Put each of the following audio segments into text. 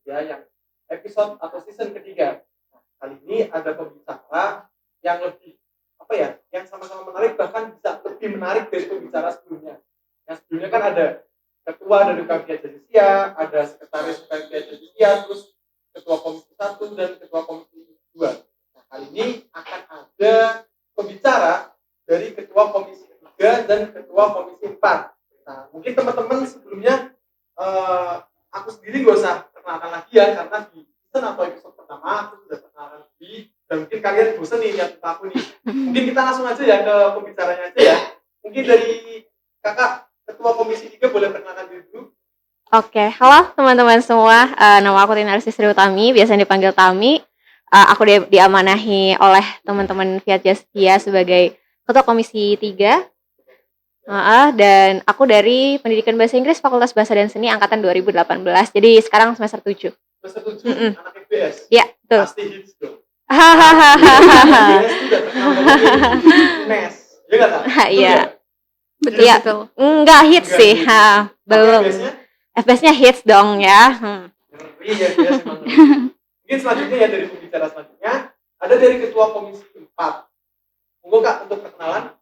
ya yang episode atau season ketiga. Nah, kali ini ada pembicara yang lebih yang sama-sama menarik, bahkan bisa lebih menarik dari pembicara sebelumnya. Yang sebelumnya kan ada ketua dari UKM Jadisia, ada sekretaris UKM Jadisia, terus ketua komisi 1 dan ketua komisi 2. Nah, kali ini akan ada pembicara dari ketua komisi 3 dan ketua komisi 4. Nah, mungkin teman-teman sebelumnya aku sendiri gak usah perkenalkan lagi ya, karena di season atau episode pertama aku sudah perkenalkan lagi, dan mungkin kalian bosan nih lihat aku nih. Mungkin kita langsung aja ya ke pembicaranya aja ya. Mungkin dari kakak ketua komisi 3 boleh perkenalkan diri dulu. Oke, halo teman-teman semua. Nama aku Tina Sri Utami, biasa dipanggil Tami. Aku diamanahi oleh teman-teman Fiat Jastia sebagai ketua komisi 3. Dan aku dari Pendidikan Bahasa Inggris Fakultas Bahasa dan Seni angkatan 2018. Jadi sekarang semester 7. Semester 7, anak FBS. Iya, betul. Pasti hits dong. FBS itu udah terkenal banget di UNES. Iya enggak, Kak? Iya. Betul. Enggak hits sih. Belum. FBS-nya hits dong ya. Iya, FBS memang. Mungkin selanjutnya ya, dari pembicara selanjutnya ada dari ketua komisi 4. Monggo Kak untuk perkenalan.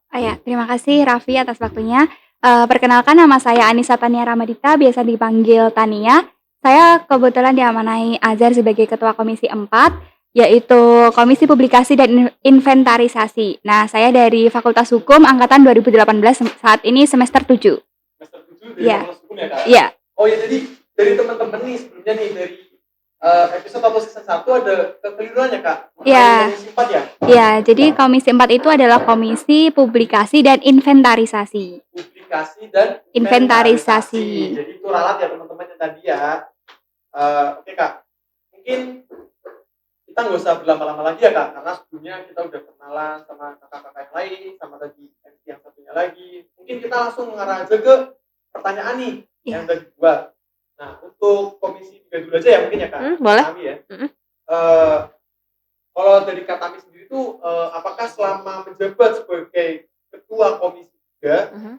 Terima kasih Raffi atas waktunya. Perkenalkan, nama saya Anissa Tania Ramadita, biasa dipanggil Tania. Saya kebetulan diamanahi Azhar sebagai ketua komisi 4, yaitu Komisi Publikasi dan Inventarisasi. Nah, saya dari Fakultas Hukum angkatan 2018, saat ini semester 7. Semester 7 dari Fakultas Hukum ya, Kak? Iya. Oh ya, jadi dari teman-teman nih sebelumnya nih, dari episode atau season 1 ada kekeliruannya, Kak? Iya. Komisi 4 ya? Iya, jadi Komisi 4 itu adalah Komisi Publikasi dan Inventarisasi. Publikasi dan Inventarisasi. Jadi itu ralat ya teman-teman yang tadi ya. Oke Kak, mungkin kita nggak usah berlama-lama lagi ya Kak, karena sebelumnya kita udah kenalan sama kakak-kakak yang lain, sama tadi MC yang satunya lagi. Mungkin kita langsung mengarah aja ke pertanyaan nih yang udah dibuat. Nah, untuk komisi 3 dulu aja ya mungkin ya Kak. Boleh. Kami ya. Kalau dari Kak Tami sendiri tuh, apakah selama menjabat sebagai ketua komisi 3,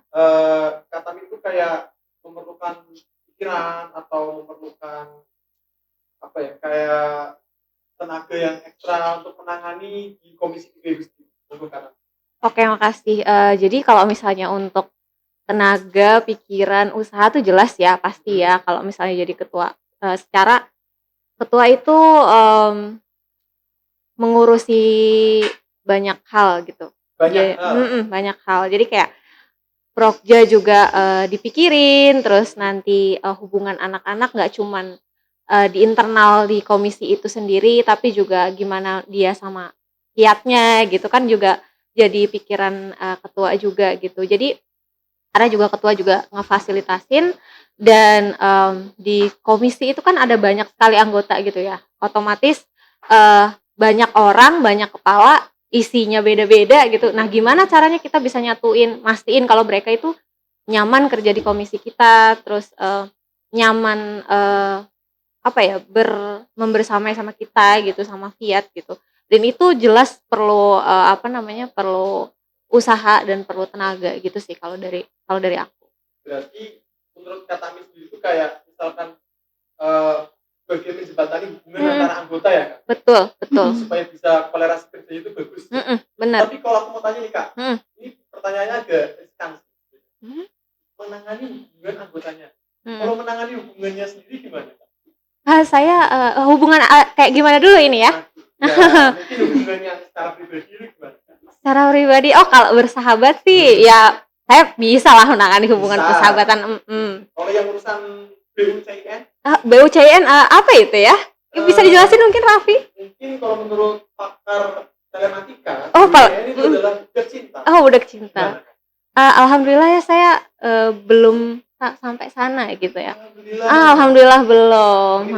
Kak Tami itu kayak memerlukan pikiran atau memerlukan kayak tenaga yang ekstra untuk menangani di komisi 3 itu sendiri? Oke, makasih. Jadi kalau misalnya untuk tenaga, pikiran, usaha tuh jelas ya, pasti ya kalau misalnya jadi ketua. Secara ketua itu mengurusi banyak hal gitu. Banyak hal. Jadi kayak Prokja juga dipikirin, terus nanti hubungan anak-anak nggak cuman di internal di komisi itu sendiri, tapi juga gimana dia sama kiatnya gitu kan juga jadi pikiran ketua juga gitu. Jadi karena juga ketua juga ngefasilitasin, dan di komisi itu kan ada banyak sekali anggota gitu ya. Otomatis banyak orang, banyak kepala, isinya beda-beda gitu. Nah, gimana caranya kita bisa mastiin kalau mereka itu nyaman kerja di komisi kita, terus nyaman membersamai sama kita gitu, sama Fiat gitu. Dan itu jelas perlu perlu usaha dan perlu tenaga gitu sih kalau dari aku. Berarti menurut Kak Tami sendiri itu kayak misalkan bagian menjembatani hubungan antara anggota ya Kak? Betul. Supaya bisa kolerasi kerjanya itu bagus. Benar. Tapi kalau aku mau tanya nih Kak, ini pertanyaannya agak riskan. Menangani hubungan anggotanya. Kalau menangani hubungannya sendiri gimana Kak? Saya hubungan kayak gimana dulu ini ya? Mungkin hubungannya secara pribadi gimana? Secara pribadi, kalau bersahabat sih ya saya bisa lah menangani hubungan persahabatan. Kalau yang urusan BUCIN? BUCIN apa itu ya? Bisa dijelasin mungkin Raffi? Mungkin kalau menurut pakar telematika, BUCIN itu adalah budak cinta. Budak cinta. Alhamdulillah ya saya belum sampai sana gitu ya. Alhamdulillah belum.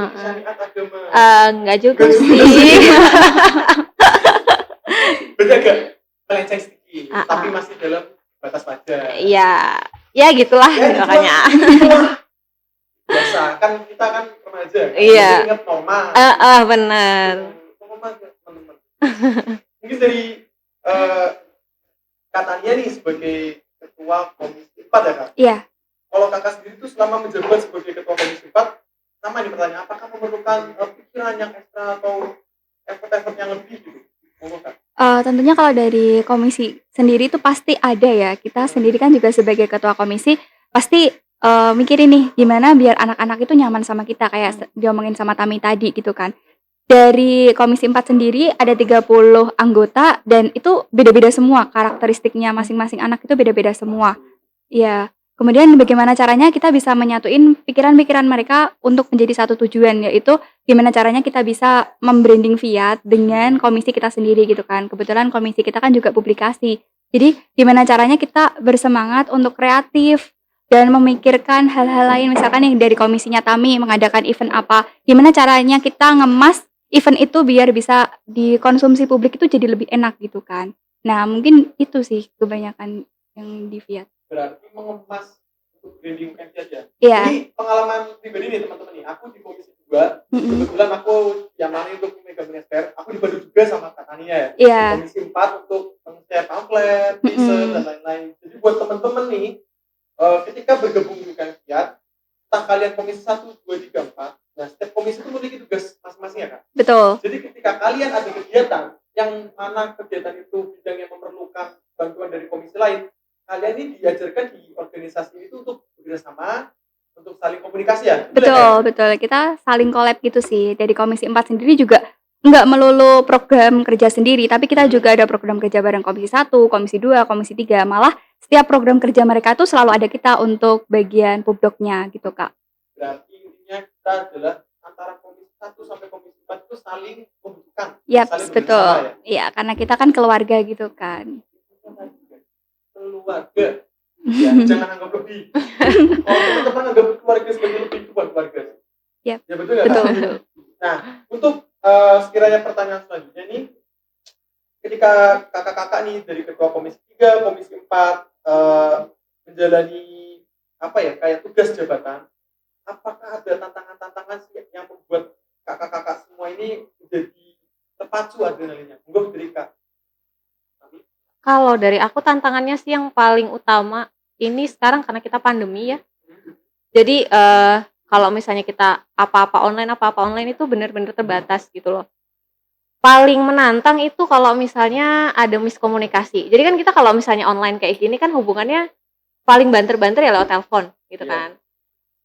Enggak juga sih. Agak melenceng sedikit, tapi masih dalam batas wajar. Iya, ya gitulah makanya. Biasa kan kita kan remaja. Iya. Ingat norma. Benar. Teman-teman. Mungkin dari katanya nih sebagai ketua komisi 4 ya Kak? Iya. Kalau kakak sendiri tuh selama menjabat sebagai ketua komisi 4, sama nih pertanyaan, apakah memerlukan pikiran yang ekstra atau effort yang lebih gitu? Monggo Kak. Tentunya kalau dari komisi sendiri itu pasti ada ya, kita sendiri kan juga sebagai ketua komisi pasti, mikirin nih gimana biar anak-anak itu nyaman sama kita kayak diomongin sama Tami tadi gitu kan. Dari Komisi 4 sendiri ada 30 anggota dan itu beda-beda semua karakteristiknya masing-masing anak itu beda-beda semua. Iya, kemudian bagaimana caranya kita bisa menyatuin pikiran-pikiran mereka untuk menjadi satu tujuan, yaitu gimana caranya kita bisa mem-branding Fiat dengan komisi kita sendiri gitu kan. Kebetulan komisi kita kan juga publikasi. Jadi gimana caranya kita bersemangat untuk kreatif dan memikirkan hal-hal lain misalkan yang dari komisinya Tami mengadakan event apa, gimana caranya kita ngemas event itu biar bisa dikonsumsi publik itu jadi lebih enak gitu kan. Nah, mungkin itu sih kebanyakan yang di Fiat. Berarti mengemas untuk branding UMC aja. Iya. Ini pengalaman pribadi nih teman-teman nih. Aku di komisi juga. Kebetulan aku yang mana untuk megang minister, aku dibantu juga sama Kak Tania ya. Iya. Komisi 4 untuk share pamflet, teaser dan lain-lain. Jadi buat teman-teman nih, ketika bergabung dengan Fiat, entah kalian komisi 1, 2, 3, 4. Nah, setiap komisi itu memiliki tugas masing-masing ya Kak. Betul. Jadi ketika kalian ada kegiatan yang mana kegiatan itu bidang yang memerlukan bantuan dari komisi lain, kalian ini diajarkan di organisasi itu untuk bekerjasama, untuk saling komunikasi ya? Betul, betul. Kita saling collab gitu sih. Dari Komisi 4 sendiri juga nggak melulu program kerja sendiri, tapi kita juga ada program kerja bareng Komisi 1, Komisi 2, Komisi 3. Malah setiap program kerja mereka tuh selalu ada kita untuk bagian pubdoknya gitu, Kak. Berarti intinya kita adalah antara Komisi 1 sampai Komisi 4 itu saling membutuhkan. Yap, saling betul. bekerjasama ya? Iya, karena kita kan keluarga gitu kan. Keluarga. Ya, jangan anggap lebih. Kalau teman-teman anggap keluarga sebagai lebih, itu bukan keluarga. Yap, Ya betul ya. betul. Nah, untuk sekiranya pertanyaan selanjutnya nih, ketika kakak-kakak nih dari ketua komisi 3, komisi 4 menjalani apa ya kayak tugas jabatan, apakah ada tantangan-tantangan yang membuat kakak-kakak semua ini menjadi terpacu adrenalinnya? Monggo dari Kak. Kalau dari aku tantangannya sih yang paling utama ini sekarang karena kita pandemi ya. Jadi kalau misalnya kita apa-apa online itu benar-benar terbatas gitu loh. Paling menantang itu kalau misalnya ada miskomunikasi. Jadi kan kita kalau misalnya online kayak gini kan hubungannya paling banter-banter ya lewat telepon gitu kan.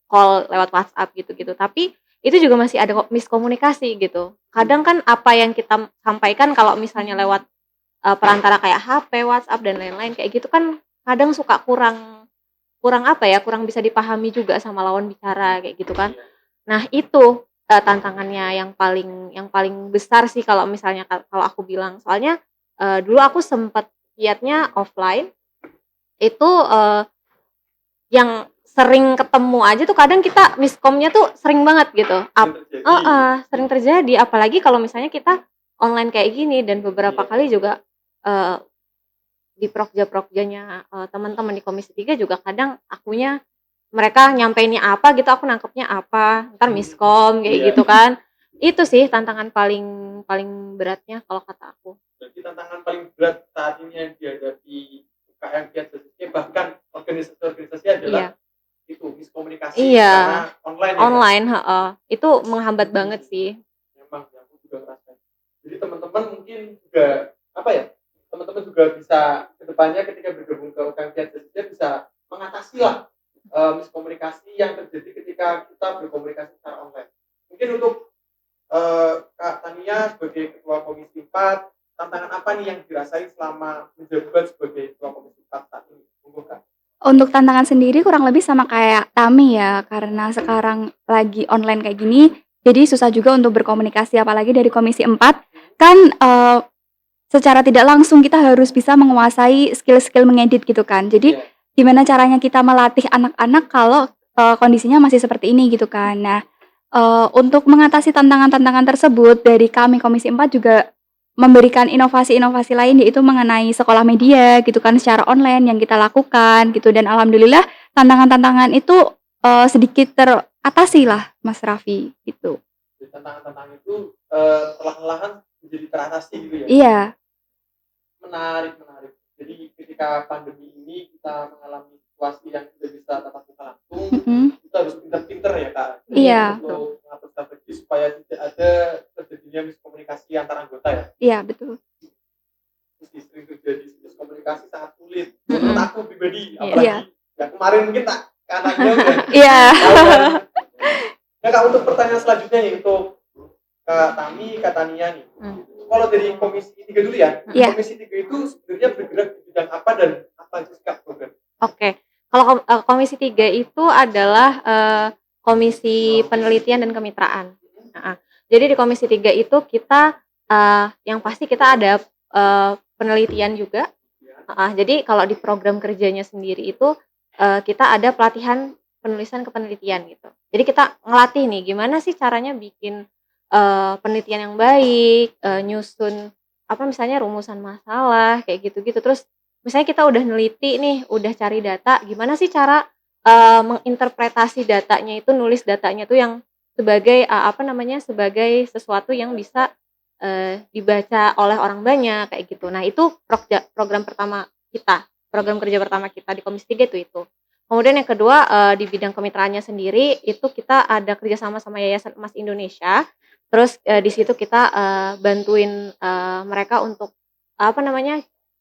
Call lewat WhatsApp gitu-gitu. Tapi itu juga masih ada miskomunikasi gitu. Kadang kan apa yang kita sampaikan kalau misalnya lewat perantara kayak HP, WhatsApp dan lain-lain kayak gitu kan kadang suka kurang apa ya, kurang bisa dipahami juga sama lawan bicara kayak gitu kan. Nah, itu tantangannya yang paling besar sih kalau misalnya kalau aku bilang. Soalnya dulu aku sempat lihatnya offline itu yang sering ketemu aja tuh kadang kita miskomnya tuh sering banget gitu. Sering terjadi apalagi kalau misalnya kita online kayak gini dan beberapa kali juga di prokja-prokjanya teman-teman di Komisi 3 juga kadang akunya mereka nyampeinnya apa gitu, aku nangkepnya apa, ntar miskom kayak gitu kan. Itu sih tantangan paling beratnya kalau kata aku. Jadi tantangan paling berat saat ini yang dihadapi UKM khususnya bahkan organisasi adalah itu miskomunikasi karena online. Itu menghambat banget sih. Memang aku juga ngerasain. Jadi teman-teman mungkin juga apa ya? Teman-teman juga bisa kedepannya ketika bergabung ke UKM khususnya bisa mengatasi lah miskomunikasi yang terjadi ketika kita berkomunikasi secara online. Mungkin untuk Kak Tania sebagai Ketua Komisi 4, tantangan apa nih yang dirasain selama menjabat sebagai Ketua Komisi 4 saat ini? Monggo Kak. Untuk tantangan sendiri kurang lebih sama kayak Tami ya, karena sekarang lagi online kayak gini, jadi susah juga untuk berkomunikasi apalagi dari Komisi 4 kan secara tidak langsung kita harus bisa menguasai skill-skill mengedit gitu kan. Jadi gimana caranya kita melatih anak-anak kalau kondisinya masih seperti ini gitu kan. Nah, untuk mengatasi tantangan-tantangan tersebut dari kami Komisi 4 juga memberikan inovasi-inovasi lain yaitu mengenai sekolah media gitu kan secara online yang kita lakukan gitu dan alhamdulillah tantangan-tantangan itu sedikit teratasi lah Mas Raffi gitu. Tantangan-tantangan itu perlahan-lahan menjadi teratasi gitu ya? Iya. Menarik. Jadi ketika pandemi ini kita mengalami situasi yang tidak bisa tatap muka langsung, kita harus pinter-pinter ya Kak. Iya. Untuk supaya tidak ada terjadinya miskomunikasi antar anggota ya. Iya, betul. Sering terjadi miskomunikasi sangat sulit. Menurut aku pribadi, Iya. apalagi ya kemarin mungkin tak kanannya udah. Iya. Nah, Kak, untuk pertanyaan selanjutnya nih untuk Kak Tami, Kak Tania nih. Kalau dari Komisi 3 dulu ya, Iya. Komisi 3 itu sebenarnya bergerak di bidang apa dan apa aja sih, Kak, program? Oke. Kalau Komisi 3 itu adalah komisi penelitian dan kemitraan. Jadi di Komisi 3 itu kita yang pasti kita ada penelitian juga. Jadi kalau di program kerjanya sendiri itu kita ada pelatihan penulisan kepenelitian gitu. Jadi kita ngelatih nih gimana sih caranya bikin penelitian yang baik, nyusun apa misalnya rumusan masalah kayak gitu-gitu. Terus misalnya kita udah neliti nih, udah cari data, gimana sih cara menginterpretasi datanya itu, nulis datanya tuh yang sebagai sebagai sesuatu yang bisa dibaca oleh orang banyak kayak gitu. Nah, itu program kerja pertama kita di Komisi 3 itu. Kemudian yang kedua di bidang kemitraannya sendiri itu kita ada kerjasama sama Yayasan Emas Indonesia. Terus di situ kita bantuin mereka untuk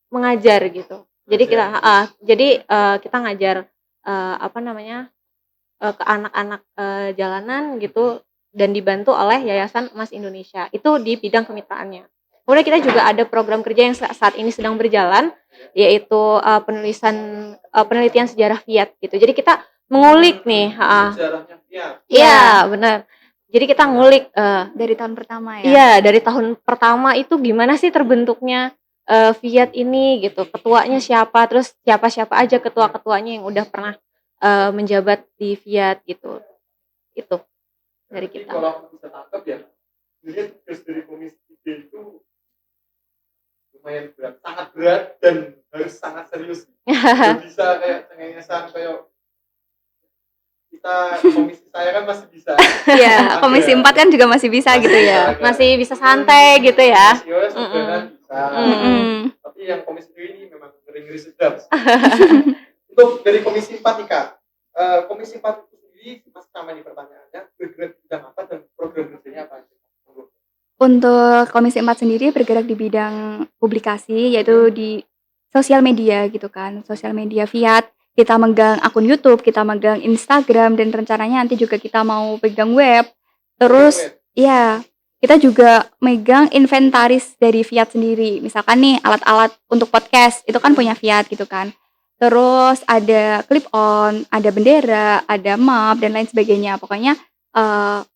mengajar gitu. Jadi kita ngajar ke anak-anak jalanan gitu dan dibantu oleh Yayasan Emas Indonesia. Itu di bidang kemitraannya. Kemudian kita juga ada program kerja yang saat ini sedang berjalan, yaitu penelitian sejarah Fiat gitu. Jadi kita mengulik nih, Sejarahnya Fiat. iya benar. Jadi kita ngulik Dari tahun pertama ya. iya dari tahun pertama itu gimana sih terbentuknya Fiat ini gitu. Ketuanya siapa, terus siapa-siapa aja ketua-ketuanya yang udah pernah menjabat di Fiat gitu. Itu dari Jadi kita. kalau aku bisa tangkap ya, sebenarnya tugas dari Komisi 3 itu lumayan berat, sangat berat dan harus sangat serius. Nggak bisa kayak cengengesan kayak kita komisi saya kan masih bisa. Iya, Komisi 4 kan juga masih bisa gitu ya. Masih bisa santai gitu ya. Sebenarnya bisa. Mm-mm. Tapi yang Komisi 3 ini memang ngeri-ngeri sedap. Untuk dari Komisi 4 nih, Kak. Komisi 4 itu sendiri masih sama nih pertanyaannya, bergerak di bidang apa dan program kerjanya apa aja? Untuk Komisi 4 sendiri bergerak di bidang publikasi, yaitu di sosial media gitu kan, sosial media Fiat. Kita megang akun YouTube, kita megang Instagram, dan rencananya nanti juga kita mau pegang web. Terus ya, kita juga megang inventaris dari Fiat sendiri. Misalkan nih alat-alat untuk podcast itu kan punya Fiat gitu kan. Terus ada clip on, ada bendera, ada map dan lain sebagainya. Pokoknya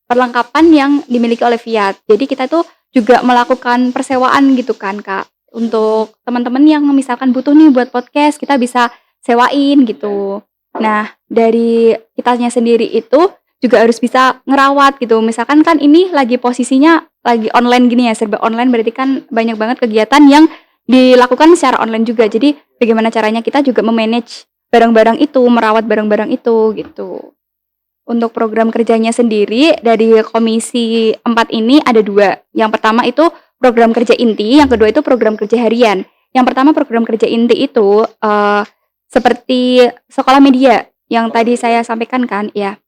perlengkapan yang dimiliki oleh Fiat. Jadi kita tuh juga melakukan persewaan gitu kan, Kak. Untuk teman-teman yang misalkan butuh nih buat podcast, kita bisa sewain gitu. Nah, dari kitanya sendiri itu juga harus bisa ngerawat gitu. Misalkan kan ini lagi posisinya lagi online gini ya, serba online, berarti kan banyak banget kegiatan yang dilakukan secara online juga. Jadi bagaimana caranya kita juga memanage barang-barang itu, merawat barang-barang itu gitu. Untuk program kerjanya sendiri dari Komisi 4 ini ada 2. Yang pertama itu program kerja inti, yang kedua itu program kerja harian. Yang pertama program kerja inti itu seperti sekolah media yang tadi saya sampaikan kan ya.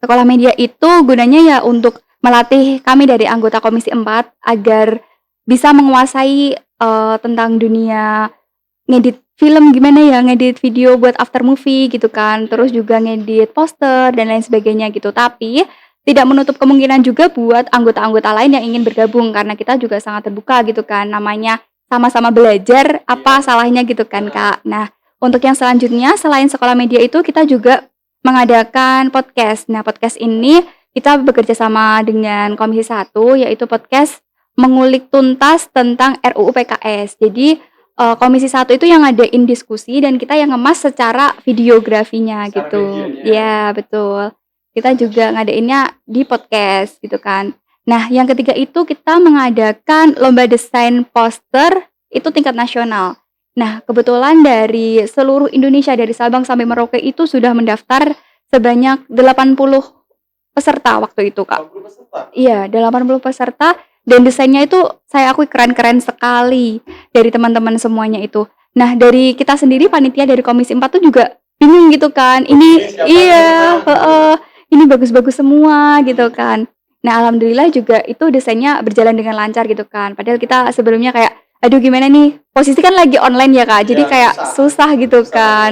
Sekolah media itu gunanya ya untuk melatih kami dari anggota Komisi 4 agar bisa menguasai tentang dunia ngedit film, gimana ya ngedit video buat after movie gitu kan, terus juga ngedit poster dan lain sebagainya gitu. Tapi tidak menutup kemungkinan juga buat anggota-anggota lain yang ingin bergabung, karena kita juga sangat terbuka gitu kan, namanya sama-sama belajar, apa salahnya gitu kan, Kak. Nah, untuk yang selanjutnya selain sekolah media itu kita juga mengadakan podcast. Nah, podcast ini kita bekerja sama dengan Komisi 1, yaitu podcast mengulik tuntas tentang RUU PKS. Jadi Komisi 1 itu yang ngadain diskusi dan kita yang ngemas secara videografinya Secara gitu. medianya. Ya, betul. Kita juga ngadainnya di podcast gitu kan. Nah, yang ketiga itu kita mengadakan lomba desain poster itu tingkat nasional. Nah, kebetulan dari seluruh Indonesia, dari Sabang sampai Merauke itu sudah mendaftar sebanyak 80 peserta waktu itu, Kak. 80 peserta. Iya, 80 peserta dan desainnya itu saya akui keren-keren sekali dari teman-teman semuanya itu. Nah, dari kita sendiri panitia dari Komisi 4 tuh juga bingung gitu kan. Ini siapa iya, yang menang? ini bagus-bagus semua gitu kan. Nah, alhamdulillah juga itu desainnya berjalan dengan lancar gitu kan. Padahal kita sebelumnya kayak, aduh gimana nih, posisi kan lagi online ya Kak, jadi Iya, kayak susah gitu Susah kan.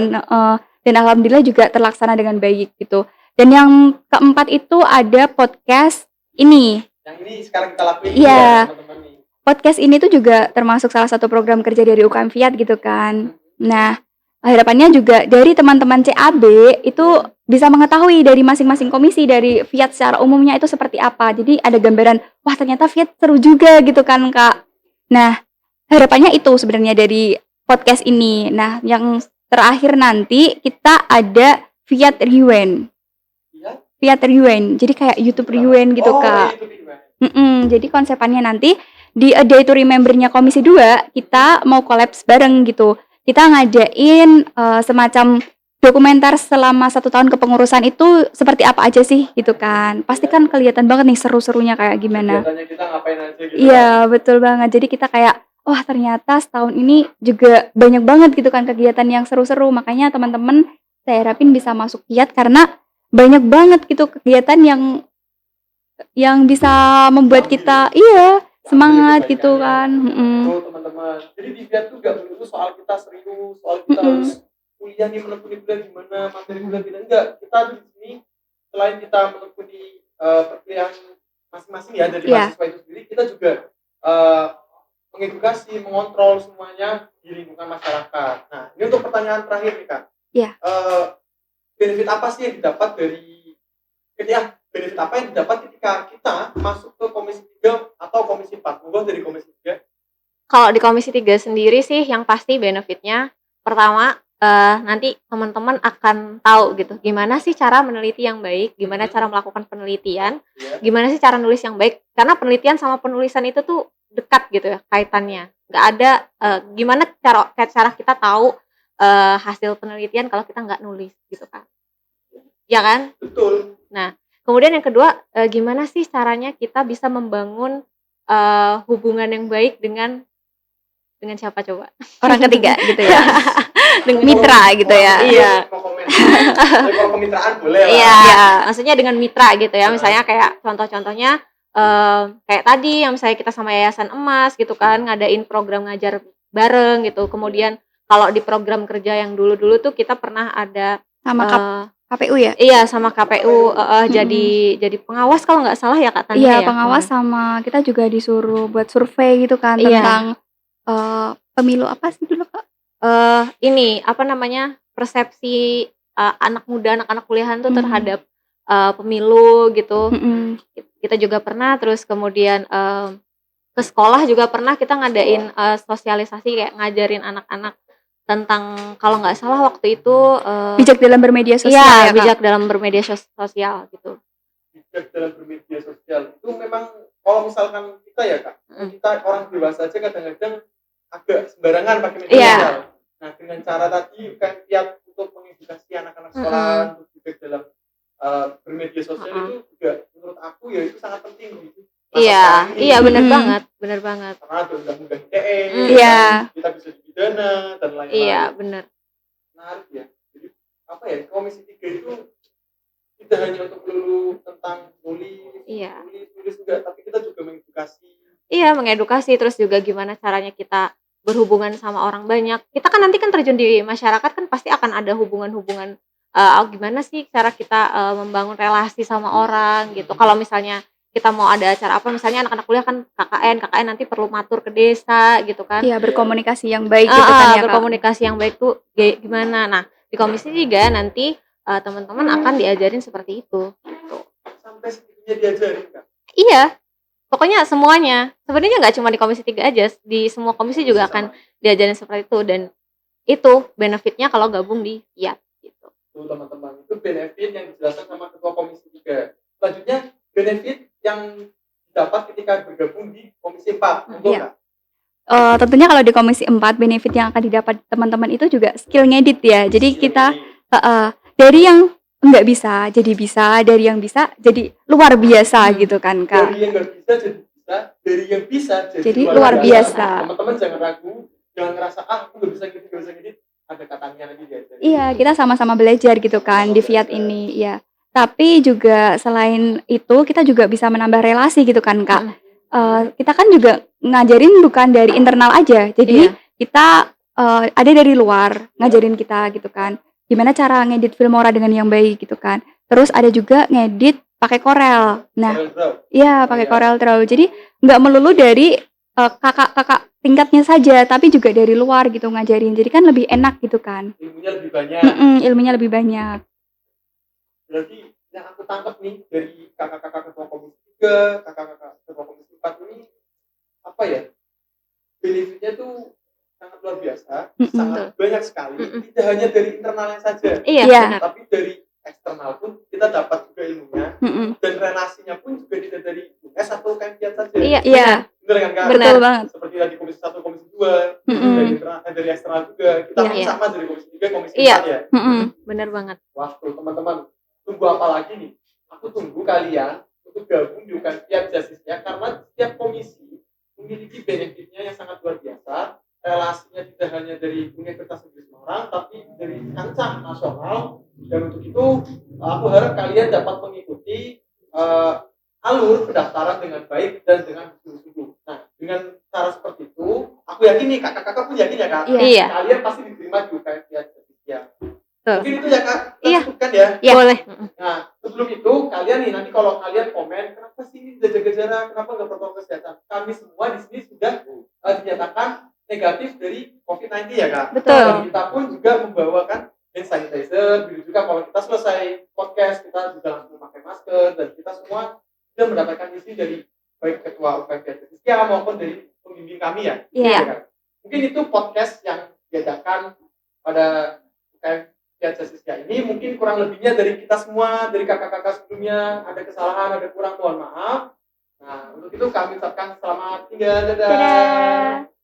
Dan alhamdulillah juga terlaksana dengan baik gitu. Dan yang keempat itu ada podcast ini. Yang ini sekarang kita lakuin Iya. ya teman-teman nih. Podcast ini tuh juga termasuk salah satu program kerja dari UKM Fiat gitu kan. Nah, harapannya juga dari teman-teman CAB itu bisa mengetahui dari masing-masing komisi dari Fiat secara umumnya itu seperti apa. Jadi ada gambaran, wah ternyata Fiat seru juga gitu kan Kak. Nah, harapannya itu sebenarnya dari podcast ini. Nah, yang terakhir nanti kita ada Fiat Rewind. Iya. Fiat Rewind. Jadi kayak YouTube Rewind gitu Kak. YouTube Rewind. Jadi konsepnya nanti di A Day to Remember-nya Komisi 2 kita mau collabs bareng gitu. Kita ngadain semacam dokumenter selama 1 tahun kepengurusan itu seperti apa aja sih gitu kan. Pasti kan kelihatan banget nih seru-serunya kayak gimana. Kegiatannya kita ngapain aja gitu. Iya, betul banget. Jadi kita kayak wah ternyata setahun ini juga banyak banget gitu kan kegiatan yang seru-seru. Makanya teman-teman saya harapin bisa masuk Fiat karena banyak banget gitu kegiatan yang bisa membuat kita semangat gitu kan. Tuh teman-teman. Jadi di Fiat tuh gak melulu soal kita serius, soal kita harus kuliah nih menekuni kuliah gimana, materi kuliah gimana, enggak. Kita di sini selain kita menekuni perkuliahan masing-masing ya dari mahasiswa itu sendiri, kita juga mengedukasi, mengontrol semuanya di lingkungan masyarakat. Nah, ini untuk pertanyaan terakhir nih Kak. Iya. Benefit apa sih yang didapat benefit apa yang didapat ketika kita masuk ke Komisi 3 atau Komisi 4? Monggo dari Komisi 3. Kalau di Komisi 3 sendiri sih yang pasti benefitnya pertama nanti teman-teman akan tahu gitu gimana sih cara meneliti yang baik, gimana cara melakukan penelitian, gimana sih cara nulis yang baik, karena penelitian sama penulisan itu tuh dekat gitu ya kaitannya. Nggak ada gimana cara kita tahu hasil penelitian kalau kita nggak nulis gitu kan. Ya kan? Betul. Nah, kemudian yang kedua gimana sih caranya kita bisa membangun hubungan yang baik dengan siapa coba? Orang ketiga gitu ya. Dengan mitra gitu ya. Iya. Kalau kemitraan boleh lah. Iya, maksudnya dengan mitra gitu ya. Misalnya kayak contoh-contohnya kayak tadi yang misalnya kita sama Yayasan Emas gitu kan ngadain program ngajar bareng gitu. Kemudian kalau di program kerja yang dulu-dulu tuh kita pernah ada sama KPU ya? Iya, sama KPU jadi pengawas kalau nggak salah ya Kak Tania. Iya, pengawas sama kita juga disuruh buat survei gitu kan tentang pemilu apa sih dulu Kak? Ini apa namanya persepsi anak muda, anak-anak kuliahan tuh terhadap pemilu gitu. Kita juga pernah, terus kemudian ke sekolah juga pernah kita ngadain sosialisasi kayak ngajarin anak-anak tentang kalau nggak salah waktu itu bijak dalam bermedia sosial. Iya, bijak dalam bermedia sosial gitu. Bijak dalam bermedia sosial itu memang kalau misalkan kita ya Kak, kita orang dewasa aja kadang-kadang agak sembarangan pakai media sosial. Nah, dengan cara tadi kan Fiat untuk mengedukasi anak-anak sekolah untuk bijak dalam bermedia sosial itu juga menurut aku ya itu sangat penting gitu. Iya, benar banget. Karena ada undang-undang ITE, kita bisa dipidana dan lain-lain. Iya, benar. Menarik ya. Jadi apa ya, Komisi 3 itu tidak hanya untuk melulu tentang tulis juga, tapi kita juga mengedukasi. Iya, mengedukasi, terus juga gimana caranya kita berhubungan sama orang banyak. Kita kan nanti kan terjun di masyarakat kan pasti akan ada hubungan-hubungan gimana sih cara kita membangun relasi sama orang gitu. Kalau misalnya kita mau ada acara apa, misalnya anak-anak kuliah kan KKN nanti perlu matur ke desa gitu kan. Iya, berkomunikasi yang baik gitu kan ya. Berkomunikasi yang baik tuh gimana. Nah, di Komisi 3 nanti teman-teman akan diajarin seperti itu gitu. Sampai segitunya diajarin Kak? Iya. Pokoknya semuanya. Sebenarnya nggak cuma di Komisi 3 aja, di semua komisi juga akan diajarin seperti itu, dan itu benefitnya kalau gabung di Fiat gitu. Tuh teman-teman, itu benefit yang dijelaskan sama Ketua Komisi 3. Selanjutnya benefit yang didapat ketika bergabung di Komisi 4. Tentunya kalau di Komisi 4 benefit yang akan didapat teman-teman itu juga skill ngedit ya. Jadi kita dari yang nggak bisa jadi bisa, dari yang bisa jadi luar biasa gitu kan Kak. Dari yang nggak bisa jadi bisa, dari yang bisa jadi luar biasa. Teman-teman jangan ragu, jangan ngerasa aku nggak bisa gini, ada katanya lagi diajarin. Iya, kita sama-sama belajar gitu kan di Fiat ini ya. Tapi juga selain itu kita juga bisa menambah relasi gitu kan Kak. Kita kan juga ngajarin bukan dari internal aja. Jadi Iya. kita ada dari luar ngajarin kita gitu kan. Gimana cara ngedit Filmora dengan yang baik gitu kan. Terus ada juga ngedit pakai Corel. Nah, Corel Draw. iya pakai Iya. Corel Draw. Jadi nggak melulu dari kakak-kakak tingkatnya saja, tapi juga dari luar gitu ngajarin. Jadi kan lebih enak gitu kan. Ilmunya lebih banyak. Ilmunya lebih banyak. Berarti yang aku tangkap nih dari kakak-kakak ketua komisi 3, kakak-kakak ketua komisi 4 ini apa ya? Benefitnya tuh sangat luar biasa, sangat banyak sekali. Tidak hanya dari internalnya saja, Iya, Iya. benar. tapi dari eksternal pun kita dapat juga ilmunya dan relasinya pun juga tidak dari UNES atau UKM saja. Iya, Iya, Benar kan Kak? betul banget. Seperti tadi komisi 1, komisi 2, dari internal, dari eksternal juga. Kita pun Iya. sama dari komisi 3, komisi 4 Iya. ya. Benar banget. Wah, tuh teman-teman, tunggu apa lagi nih? Aku tunggu kalian untuk gabung di UKM Justice-nya karena setiap komisi memiliki benefitnya yang sangat luar biasa. Relasinya tidak hanya dari Universitas Negeri Semarang, tapi dari kancah nasional. Dan untuk itu, aku harap kalian dapat mengikuti alur pendaftaran dengan baik dan dengan sungguh-sungguh. Nah, dengan cara seperti itu, aku yakin nih kakak-kakak pun yakin ya Kak. Iya. Kalian pasti diterima di UKM Justice-nya. Tuh. Mungkin itu ya Kak, kita Iya. cukupkan ya. Boleh. Nah, sebelum itu kalian nih nanti kalau kalian komen kenapa sih ini jaga jarak, kenapa nggak protokol kesehatan? Kami semua di sini sudah dinyatakan negatif dari COVID-19 ya Kak. Betul. Dan kita pun juga membawakan hand sanitizer. Begitu juga kalau kita selesai podcast kita juga langsung pakai masker dan kita semua sudah mendapatkan izin dari baik ketua UKM Justice maupun dari pembimbing kami ya. Iya. Kan? Mungkin itu podcast yang diadakan pada UKM Justice ini mungkin kurang lebihnya dari kita semua, dari kakak-kakak sebelumnya ada kesalahan, ada kurang, mohon maaf. Nah, untuk itu kami ucapkan selamat tinggal, dadah. Dadah.